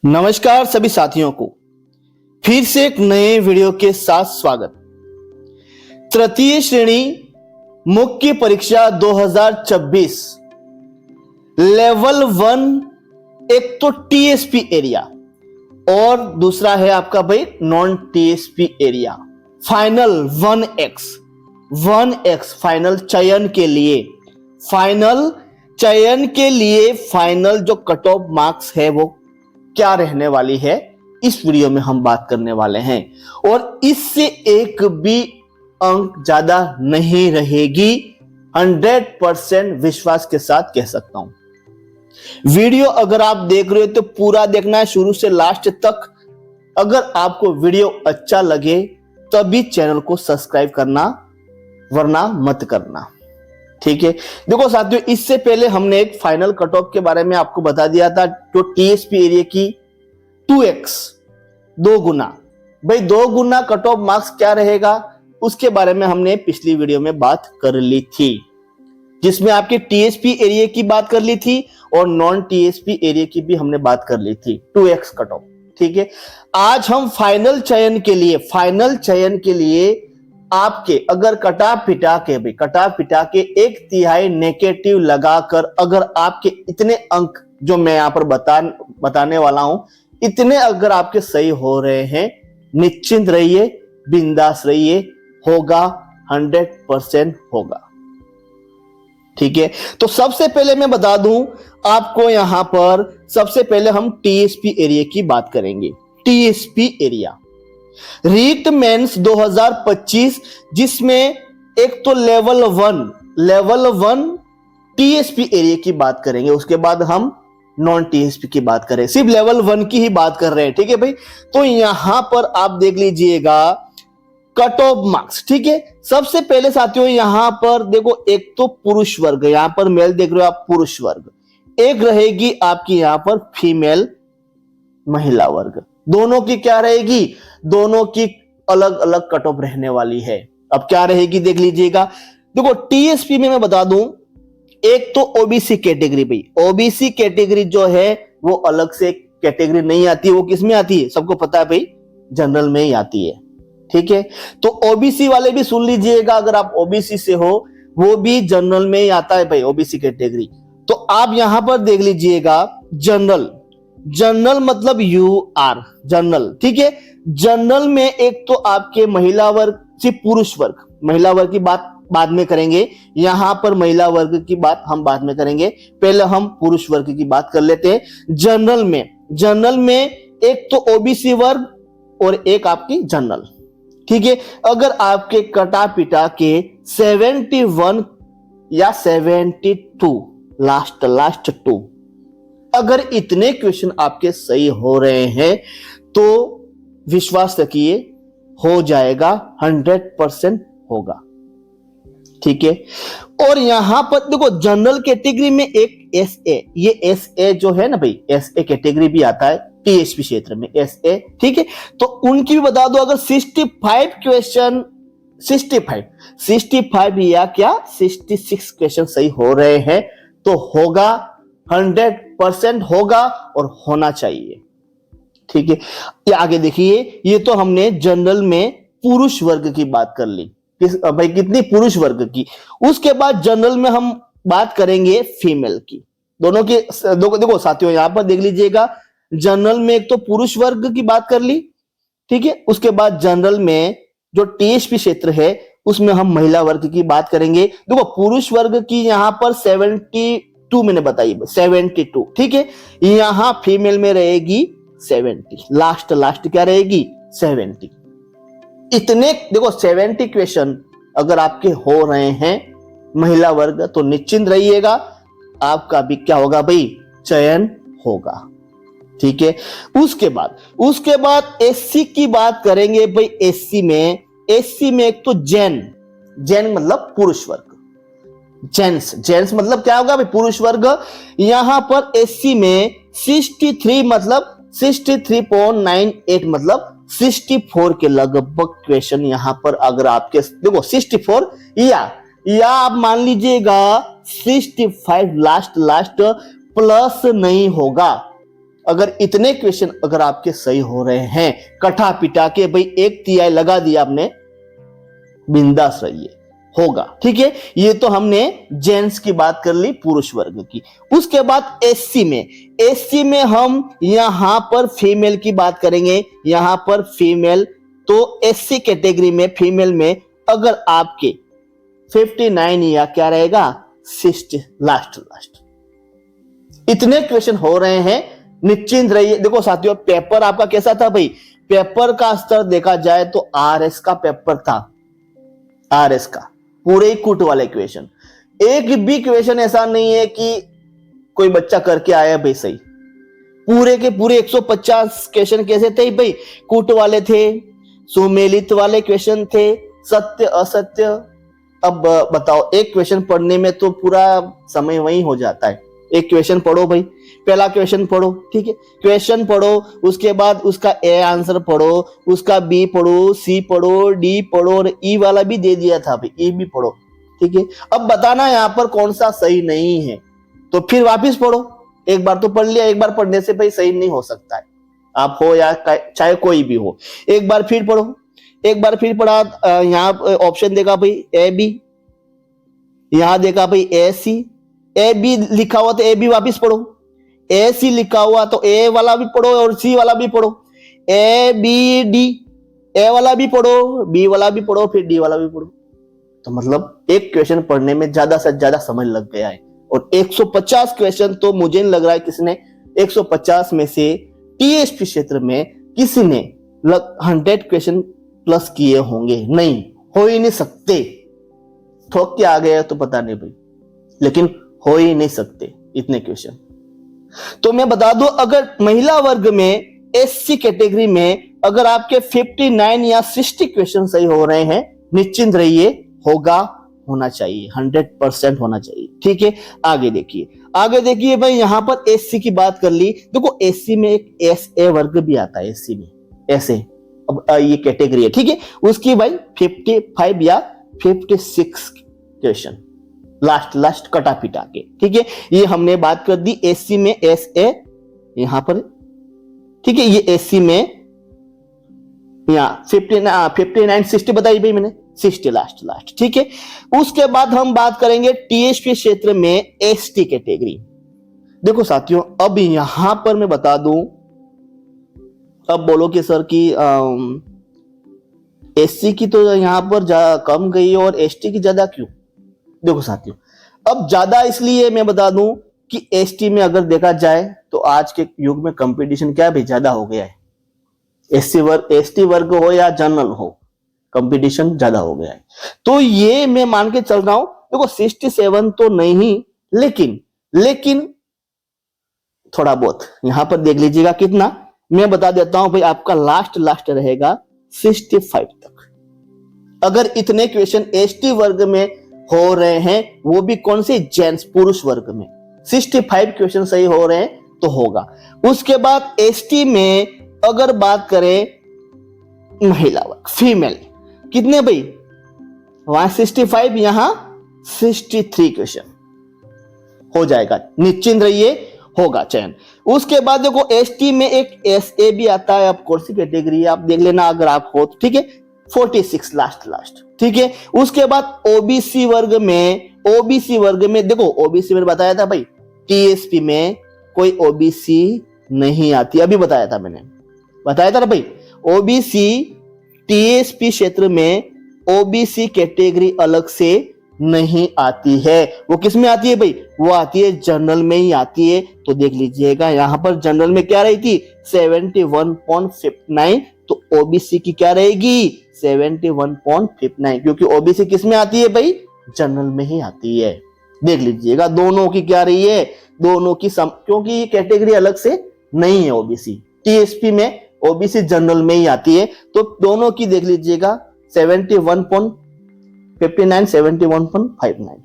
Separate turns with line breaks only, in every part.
नमस्कार सभी साथियों को फिर से एक नए वीडियो के साथ स्वागत। तृतीय श्रेणी मुख्य परीक्षा 2024 लेवल 1 एक तो टीएसपी एरिया और दूसरा है आपका भाई non TSP area. Final 1x final चयन के लिए फाइनल जो कट ऑफ मार्क्स है वो क्या रहने वाली है, इस वीडियो में हम बात करने वाले हैं। और इससे एक भी अंक ज्यादा नहीं रहेगी, 100% विश्वास के साथ कह सकता हूं। वीडियो अगर आप देख रहे हो तो पूरा देखना है शुरू से लास्ट तक। अगर आपको वीडियो अच्छा लगे तभी चैनल को सब्सक्राइब करना, वरना मत करना। ठीक है, देखो साथियों, इससे पहले हमने एक फाइनल कट ऑफ के बारे में आपको बता दिया था, जो टीएसपी एरिया की 2x 2 गुना, भाई 2 गुना कट ऑफ मार्क्स क्या रहेगा उसके बारे में हमने पिछली वीडियो में बात कर ली थी, जिसमें आपके टीएसपी एरिया की बात कर ली थी और नॉन टीएसपी एरिया की भी हमने बात कर ली थी, 2x कट ऑफ। ठीक है, आज हम फाइनल चयन के लिए आपके अगर कटा पिटा के 1/3 नेगेटिव लगाकर अगर आपके इतने अंक जो मैं यहां पर बताने वाला हूं, इतने अगर आपके सही हो रहे हैं, निश्चिंत रहिए, बिंदास रहिए, होगा 100% होगा। ठीक है, तो सबसे पहले मैं बता दूं आपको, यहां पर सबसे पहले हम टीएसपी एरिया की बात करेंगे। टीएसपी एरिया रीट मेंस 2025, जिसमें एक तो लेवल 1 टीएसपी एरिया की बात करेंगे, उसके बाद हम नॉन टीएसपी की बात करें, सिर्फ लेवल 1 की ही बात कर रहे हैं। ठीक है भाई, तो यहां पर आप देख लीजिएगा कट ऑफ मार्क्स। ठीक है, सबसे पहले साथियों यहां पर देखो, एक तो पुरुष वर्ग, यहां पर मेल देख रहे हो आप, पुरुष वर्ग, एक रहेगी आपकी यहां पर फीमेल महिला वर्ग। दोनों की क्या रहेगी, दोनों की अलग अलग कट ऑफ रहने वाली है। अब क्या रहेगी देख लीजिएगा। देखो टीएसपी में मैं बता दूं, एक तो ओबीसी कैटेगरी, भाई ओबीसी कैटेगरी जो है वो अलग से कैटेगरी नहीं आती है, वो किस में आती है सबको पता है भाई, जनरल में ही आती है। ठीक है, तो ओबीसी वाले भी सुन लीजिएगा, अगर आप ओबीसी से हो वो भी जनरल में ही आता है भाई, ओबीसी कैटेगरी। तो आप यहां पर देख लीजिएगा जनरल मतलब यूआर जनरल। ठीक है, जनरल में एक तो आपके महिला वर्ग से पुरुष वर्ग, महिला वर्ग की बात बाद में करेंगे, यहां पर महिला वर्ग की बात हम बाद में करेंगे, पहले हम पुरुष वर्ग की बात कर लेते हैं। जनरल में एक तो ओबीसी वर्ग और एक आपकी जनरल। ठीक है, अगर आपके कटा पिटा के 71 या 72 लास्ट 2, अगर इतने क्वेश्चन आपके सही हो रहे हैं तो विश्वास रखिए हो जाएगा, 100% होगा। ठीक है, और यहां पर देखो जनरल कैटेगरी में एक एसए, ये एसए जो है ना भाई, एसए कैटेगरी भी आता है टीएसपी क्षेत्र में, एसए। ठीक है, तो उनकी भी बता दो, अगर 65 क्वेश्चन 65 या क्या 66 क्वेश्चन सही हो रहे हैं तो होगा, 100% होगा और होना चाहिए। ठीक है, ये आगे देखिए, ये तो हमने जनरल में पुरुष वर्ग की बात कर ली, भाई कितनी, पुरुष वर्ग की। उसके बाद जनरल में हम बात करेंगे फीमेल की। दोनों की देखो साथियों, यहां पर देख लीजिएगा, जनरल में एक तो पुरुष वर्ग की बात कर ली। ठीक है, उसके बाद जनरल में जो टीएसपी क्षेत्र है उसमें हम महिला वर्ग की बात करेंगे। देखो पुरुष वर्ग की यहां पर 72 मैंने बताई, 72। ठीक है, यहां फीमेल में रहेगी 70, लास्ट क्या रहेगी 70। इतने देखो 70 क्वेश्चन अगर आपके हो रहे हैं महिला वर्ग, तो निश्चिंत रहिएगा आपका भी क्या होगा भाई, चयन होगा। ठीक है, उसके बाद एससी की बात करेंगे भाई। एससी में एक तो जैन मतलब पुरुष वर्ग, जेंट्स मतलब क्या होगा भाई, पुरुष वर्ग। यहां पर एससी में 63 मतलब 63.98 मतलब 64 के लगभग क्वेश्चन यहां पर अगर आपके देखो 64 या आप मान लीजिएगा 65 लास्ट प्लस नहीं होगा, अगर इतने क्वेश्चन अगर आपके सही हो रहे हैं, कटा पिटा के भाई 1/3 लगा दिया आपने, बिंदास रहिए, होगा। ठीक है, ये तो हमने जेंट्स की बात कर ली, पुरुष वर्ग की। उसके बाद एससी में हम यहां पर फीमेल की बात करेंगे, यहां पर फीमेल। तो एससी कैटेगरी में फीमेल में अगर आपके 59 या क्या रहेगा 60 लास्ट। इतने क्वेश्चन हो रहे हैं, निश्चिंत रहिए। देखो साथियों, पेपर आपका कैसा था भाई, पेपर का स्तर देखा जाए तो आरएस का पेपर था, आरएस का पूरे कुट वाले क्वेश्चन। एक भी क्वेश्चन ऐसा नहीं है कि कोई बच्चा करके आया भाई सही। पूरे के पूरे 150 क्वेश्चन कैसे थे भाई, कुट वाले थे, सुमेलित वाले क्वेश्चन थे, सत्य असत्य। अब बताओ, एक क्वेश्चन पढ़ने में तो पूरा समय वही हो जाता है। एक क्वेश्चन पढ़ो भाई, पहला क्वेश्चन पढ़ो, ठीक है, क्वेश्चन पढ़ो, उसके बाद उसका ए आंसर पढ़ो, उसका बी पढ़ो, सी पढ़ो, डी पढ़ो, और ई वाला भी दे दिया था भाई, ई भी पढ़ो। ठीक है, अब बताना यहाँ पर कौन सा सही नहीं है, तो फिर वापिस पढ़ो। एक बार तो पढ़ लिया, एक बार पढ़ने से भाई सही नहीं हो सकता है, आप हो या चाहे कोई भी हो। एक बार फिर पढ़ो, एक बार फिर पढ़ा, यहाँ ऑप्शन देखा भाई ए बी, यहां देखा भाई ए सी, ए बी लिखा हुआ तो ए बी वापिस पढ़ो, ए सी लिखा हुआ तो ए वाला भी पढ़ो और सी वाला भी पढ़ो, ए बी डी, ए वाला भी पढ़ो, बी वाला भी पढ़ो, फिर डी वाला भी पढ़ो। तो मतलब एक क्वेश्चन पढ़ने में ज्यादा से ज्यादा समय लग गया है, और 150 क्वेश्चन तो मुझे नहीं लग रहा है किसने 150 में से टीएसपी क्षेत्र में किसी ने 100 क्वेश्चन प्लस किए होंगे, नहीं, हो ही नहीं सकते। ठोक के आ गए तो पता नहीं भाई, लेकिन हो ही नहीं सकते इतने क्वेश्चन। तो मैं बता दूं, अगर महिला वर्ग में एससी कैटेगरी में अगर आपके 59 या 60 क्वेश्चन सही हो रहे हैं, निश्चिंत रहिए, होगा, होना चाहिए, 100% होना चाहिए। ठीक है, आगे देखिए भाई, यहां पर एससी की बात कर ली। देखो एससी में एक एसए वर्ग भी आता है, एससी में ऐसे, अब ये कैटेगरी है, ठीक है, उसकी भाई 55 या 56 क्वेश्चन लास्ट कटा पिटा के। ठीक है, ये हमने बात कर दी एससी में, एस ए यहां पर, ठीक है, ये एससी में यहाँ 59 60 बताई भाई मैंने, 60 लास्ट। ठीक है, उसके बाद हम बात करेंगे टीएसपी क्षेत्र में एसटी कैटेगरी। देखो साथियों, अब यहां पर मैं बता दूं, अब बोलो कि सर की एससी की तो यहां पर कम गई और एसटी की ज्यादा क्यों। देखो साथियों, अब ज्यादा इसलिए मैं बता दूं कि एसटी में अगर देखा जाए तो आज के युग में कंपटीशन क्या है भाई, ज्यादा हो गया है। एसटी वर्ग हो या जनरल हो, कंपटीशन ज्यादा हो गया है। तो ये मैं मान के चल रहा हूं, देखो 67 तो नहीं, लेकिन थोड़ा बहुत यहां पर देख लीजिएगा कितना, मैं बता देता हूं भाई, आपका लास्ट रहेगा 65 तक। अगर इतने क्वेश्चन एसटी वर्ग में हो रहे हैं, वो भी कौन से, जेंट्स पुरुष वर्ग में 65 क्वेश्चन सही हो रहे हैं तो होगा। उसके बाद एसटी में अगर बात करें महिला वर्ग, फीमेल, कितने भाई, वहां 65, यहां 63 क्वेश्चन हो जाएगा, निश्चिंत रहिए, होगा चयन। उसके बाद देखो एसटी में एक एसए भी आता है, अब कौन सी कैटेगरी है आप देख लेना अगर आप हो तो, ठीक है, 46 लास्ट। ठीक है, उसके बाद ओबीसी वर्ग में देखो, ओबीसी में बताया था भाई, टीएसपी में कोई ओबीसी नहीं आती, अभी बताया था ना भाई, ओबीसी टीएसपी क्षेत्र में ओबीसी कैटेगरी अलग से नहीं आती है। वो किस में आती है भाई, वो आती है जनरल में ही आती है। तो देख लीजिएगा यहां पर जनरल में क्या रही थी 71.59, तो ओबीसी की क्या रहेगी 71.59, क्योंकि ओबीसी किस में आती है भाई, जनरल में ही आती है। देख लीजिएगा दोनों की क्या रही है, दोनों की क्योंकि ये कैटेगरी अलग से नहीं है ओबीसी, टीएसपी में ओबीसी जनरल में ही आती है, तो दोनों की देख लीजिएगा 71.59 71.59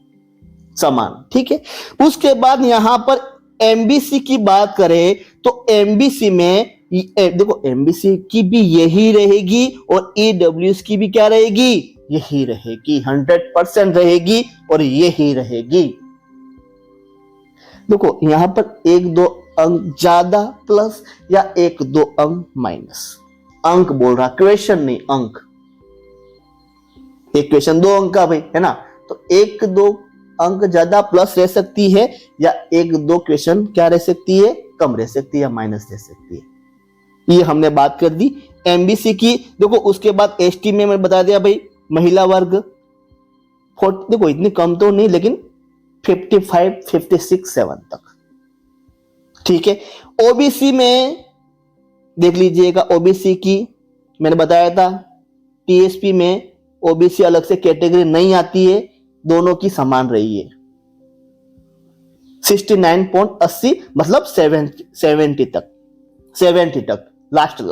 समान। ठीक है, उसके बाद यहां पर एमबीसी की बात करें तो एमबीसी में देखो, एमबीसी की भी यही रहेगी और ईडब्ल्यूएस की भी क्या रहेगी, यही रहेगी, 100% रहेगी और यही रहेगी। देखो यहां पर एक दो अंक ज्यादा प्लस या 1-2 अंक माइनस। अंक बोल रहा, क्वेश्चन नहीं, अंक। एक क्वेश्चन 2 अंक का भाई, है ना, तो 1-2 अंक ज्यादा प्लस रह सकती है या 1-2 क्वेश्चन क्या रह सकती है, कम रह सकती है या माइनस रह सकती है। ये हमने बात कर दी एमबीसी की। देखो उसके बाद एसटी में मैं बता दिया भाई, महिला वर्ग 40, देखो इतनी कम तो नहीं लेकिन 55, 56, 7 तक, ठीक है। ओबीसी में देख लीजिएगा, ओबीसी की मैंने बताया था, टीएसपी में ओबीसी अलग से कैटेगरी नहीं आती है, दोनों की समान रही है। 69.80 मतलब 70 तक, 70 तक लास्ट,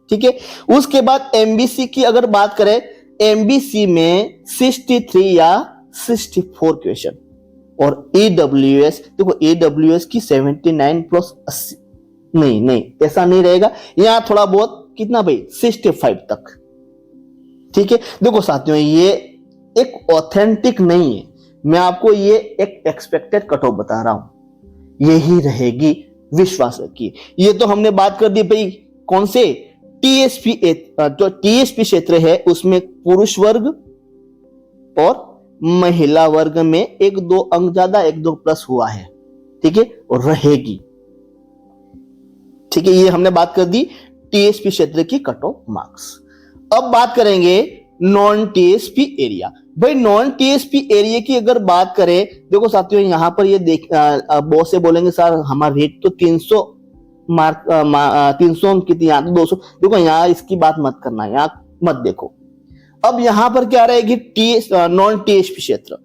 ठीक है। उसके बाद एमबीसी की अगर बात करें, एमबीसी में 63 या 64 क्वेश्चन, और ईडब्ल्यूएस, देखो ईडब्ल्यूएस की 79 प्लस 80, नहीं ऐसा नहीं रहेगा, यहां थोड़ा बहुत कितना भाई 65 तक, ठीक है। देखो साथियों, ये एक ऑथेंटिक नहीं है, मैं आपको ये एक एक्सपेक्टेड कट ऑफ बता रहा हूं, यही रहेगी, विश्वास रखिए। ये तो हमने बात कर दी भाई कौन से, टीएसपी, जो टीएसपी क्षेत्र है उसमें पुरुष वर्ग और महिला वर्ग में 1-2 अंक ज्यादा 1-2 प्लस हुआ है, ठीक है, और रहेगी, ठीक है। ये हमने बात कर दी टीएसपी क्षेत्र की कट ऑफ मार्क्स। अब बात करेंगे नॉन टीएसपी एरिया। भाई नॉन टीएसपी एरिया की अगर बात करें, देखो साथियों यहां पर ये देख, बहुत से बोलेंगे सर हमारा रेट तो 300 मार्क, 300 अंक की थी, यहाँ तो 200। देखो यहाँ इसकी बात मत करना, यहाँ मत देखो। अब यहां पर क्या रहेगी, नॉन टीएसपी क्षेत्र।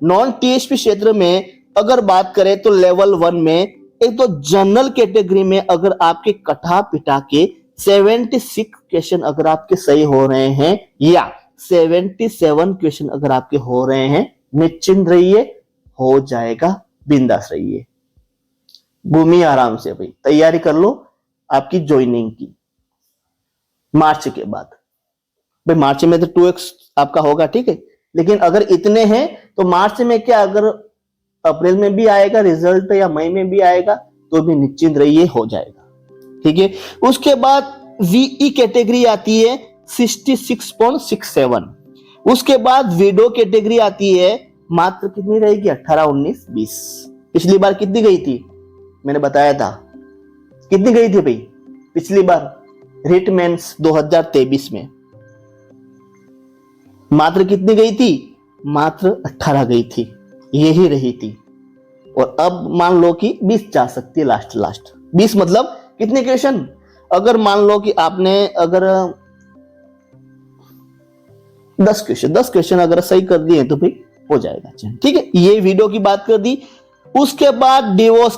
नॉन टीएसपी क्षेत्र में अगर बात करें तो लेवल 1 में एक तो जनरल कैटेगरी में अगर आपके कटा पिटा के 76 क्वेश्चन अगर आपके सही हो रहे हैं या 77 क्वेश्चन अगर आपके हो रहे हैं, निश्चिंत रहिए, हो जाएगा, बिंदास रहिए, घूमिए आराम से भाई, तैयारी कर लो आपकी ज्वाइनिंग की मार्च के बाद। भाई मार्च में तो 2x आपका होगा, ठीक है, लेकिन अगर इतने हैं तो मार्च में क्या, अगर अप्रैल में भी आएगा रिजल्ट या मई में भी आएगा तो भी निश्चिंत रहिए, हो जाएगा, ठीक है। उसके बाद वीई कैटेगरी आती है 66.67। उसके बाद विडो कैटेगरी आती है, मात्र कितनी रहेगी, 18, 19, 20। पिछली बार कितनी गई थी, मैंने बताया था, कितनी गई थी भाई पिछली बार, रिट मेंस 2023 में मात्र कितनी गई थी, मात्र 18 गई थी, यही रही थी। और अब मान लो कि 20 जा सकती है, लास्ट 20 मतलब कितने क्वेश्चन, अगर मान लो कि आपने अगर 10 क्वेश्चन अगर सही कर दिए तो भाई हो जाएगा, ठीक है। ये वीडियो की बात कर दी। उसके बाद डिवोर्स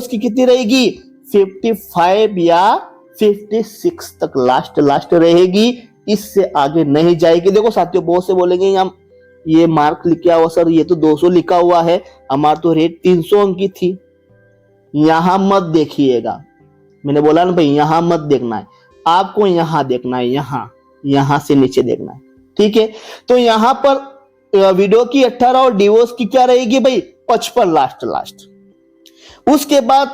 की कितनी रहेगी, 55 या 56 तक लास्ट रहेगी, इससे आगे नहीं जाएगी। देखो साथियों बहुत से बोलेंगे हम ये मार्क लिखा हुआ सर, ये तो 200 लिखा हुआ है, हमारा तो रेट 300 अंक की थी। यहां मत देखिएगा, मैंने बोला ना भाई यहां मत देखना है, आपको यहां देखना है, यहां से नीचे देखना है, ठीक है। तो यहां पर वीडियो की 18 और डिवोर्स की क्या रहेगी भाई 55 लास्ट। उसके बाद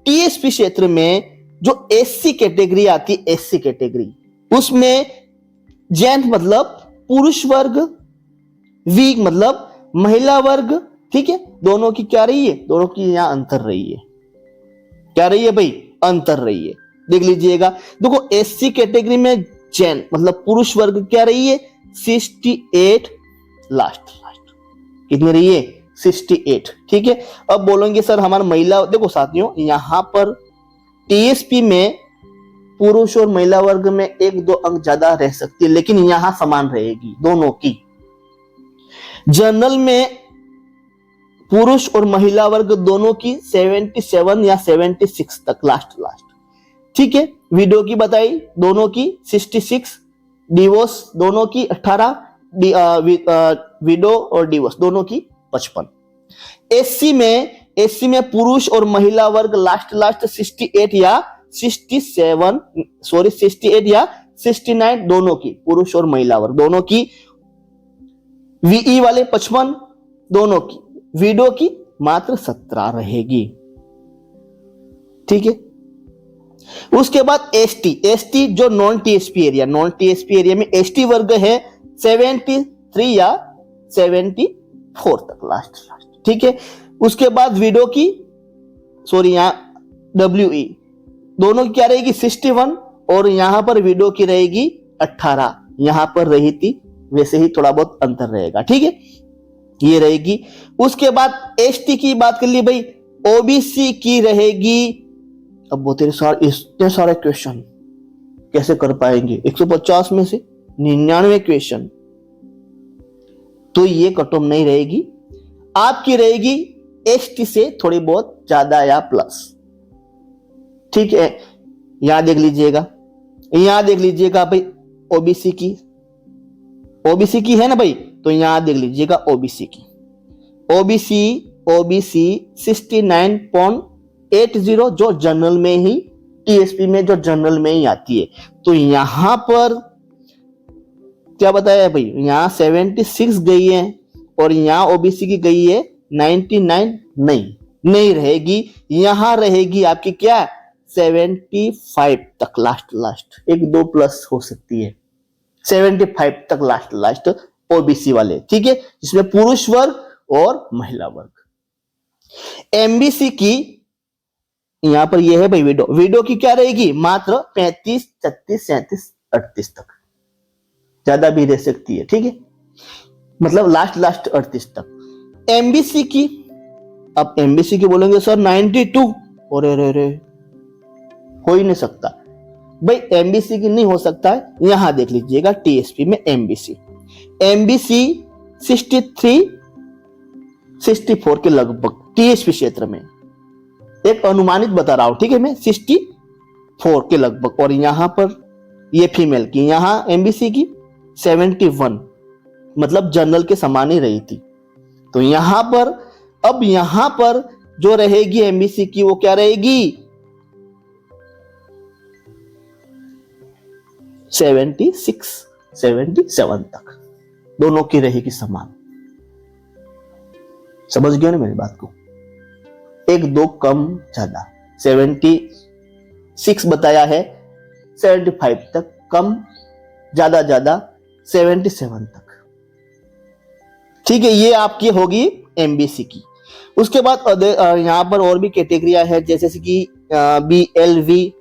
टीएसपी क्षेत्र में जो एससी कैटेगरी आती है, एससी कैटेगरी उसमें जेंट मतलब पुरुष वर्ग, वी मतलब महिला वर्ग, ठीक है, दोनों की क्या रही है, दोनों की यहां अंतर रही है, क्या रही है भाई, अंतर रही है, देख लीजिएगा। देखो एससी कैटेगरी में जेंट मतलब पुरुष वर्ग क्या रही है 68 लास्ट कितनी रही है 68, ठीक है। अब बोलेंगे सर हमारा महिला, देखो साथियों यहां पर टीएसपी में पुरुष और महिला वर्ग में 1-2 अंक ज्यादा रह सकती है, लेकिन यहां समान रहेगी दोनों की। जनरल में पुरुष और महिला वर्ग दोनों की 77 या 76 तक लास्ट, ठीक है। वीडियो की बताई दोनों की 66, डिवोर्स दोनों की 18, विडो और डिवोर्स दोनों की 55। एससी में पुरुष और महिला वर्ग लास्ट 68 या 69 दोनों की, पुरुष और महिला वर्ग दोनों की। वीई वाले 55 दोनों की, विडो की मात्र 17 रहेगी। ठीक है। उसके बाद एसटी जो नॉन टीएसपी एरिया में एसटी वर्ग है 73 या 74 तक लास्ट, ठीक है। उसके बाद विडो की यहां डब्ल्यूई दोनों की क्या रहेगी 61 और यहां पर विडो की रहेगी 18, यहां पर रही थी वैसे ही थोड़ा बहुत अंतर रहेगा, ठीक है, ये रहेगी। उसके बाद एसटी की बात कर ली भाई, ओबीसी की रहेगी, अब वो इतने सारे क्वेश्चन कैसे कर पाएंगे 150 में से 99 क्वेश्चन, तो ये कट ऑफ नहीं रहेगी, आपकी रहेगी एसटी से थोड़ी बहुत ज्यादा या प्लस, ठीक है। यहां देख लीजिएगा, भाई ओबीसी की है ना भाई, तो यहां देख लीजिएगा ओबीसी की, ओबीसी 69.80 जो जनरल में ही टीएसपी में जो जनरल में ही आती है, तो यहां पर क्या बताया भाई, यहां 76 गई है और यहां ओबीसी की गई है 99, नहीं रहेगी, यहां रहेगी आपकी क्या 75 तक लास्ट 1-2 प्लस हो सकती है, 75 तक लास्ट ओबीसी वाले, ठीक है, जिसमें पुरुष वर्ग और महिला वर्ग। एमबीसी की यहां पर यह है भाई विडो की क्या रहेगी मात्र 35, 36, 37, 38 तक, ज्यादा भी रह सकती है, ठीक है, मतलब लास्ट 38 तक। एमबीसी की, अब एमबीसी की बोलेंगे सर 92, और हो ही नहीं सकता भाई, एमबीसी की नहीं हो सकता है, यहां देख लीजिएगा टीएसपी में एमबीसी 63, 64 के लगभग टीएसपी क्षेत्र में, एक अनुमानित बता रहा हूं, ठीक है, मैं 64 के लगभग, और यहां पर ये फीमेल की, यहां एमबीसी की 71, मतलब जनरल के समान ही रही थी, तो यहां पर अब यहां पर जो रहेगी एमबीसी की वो क्या रहेगी 76, 77 तक, दोनों की रहेगी समान। समझ गए ना मेरी बात को, 1-2 कम ज्यादा, 76 बताया है 75 तक, कम ज्यादा 77 तक, ठीक है, ये आपकी होगी एमबीसी की। उसके बाद यहां पर और भी कैटेगरिया है, जैसे कि BLV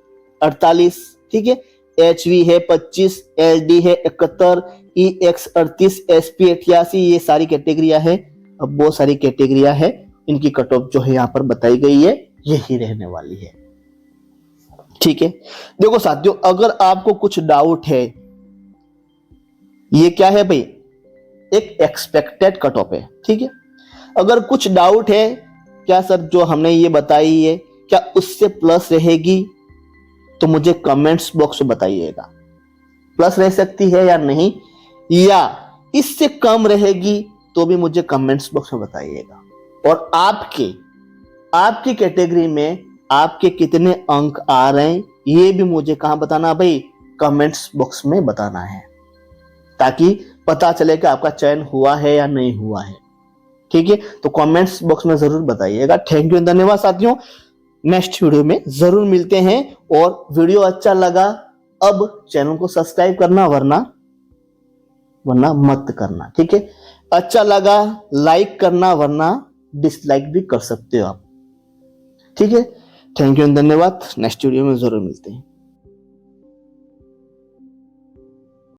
48, ठीक है, HV है 25, LD है 71, EX 38, SP 88, ये सारी कैटेगरिया है। अब बहुत सारी कैटेगरिया है, इनकी कट ऑफ जो है यहाँ पर बताई गई है, यही रहने वाली है, ठीक है। देखो साथियों, अगर आपको कुछ डाउट है, ये क्या है भाई, एक एक्सपेक्टेड कट ऑफ है, ठीक है। अगर कुछ डाउट है क्या सर जो हमने ये बताई है क्या उससे प्लस रहेगी, तो मुझे कमेंट्स बॉक्स में बताइएगा, प्लस रह सकती है या नहीं, या इससे कम रहेगी तो भी मुझे कमेंट्स बॉक्स में बताइएगा। और आपकी कैटेगरी में आपके कितने अंक आ रहे हैं ये भी मुझे कहां बताना भाई, कमेंट्स बॉक्स में बताना है, ताकि पता चले कि आपका चयन हुआ है या नहीं हुआ है, ठीक है। तो कमेंट्स बॉक्स में जरूर बताइएगा। थैंक यू, धन्यवाद साथियों, नेक्स्ट वीडियो में जरूर मिलते हैं। और वीडियो अच्छा लगा अब चैनल को सब्सक्राइब करना, वरना मत करना, ठीक है। अच्छा लगा लाइक करना, वरना डिसलाइक भी कर सकते हो आप, ठीक है। थैंक यू, धन्यवाद, नेक्स्ट वीडियो में जरूर मिलते हैं।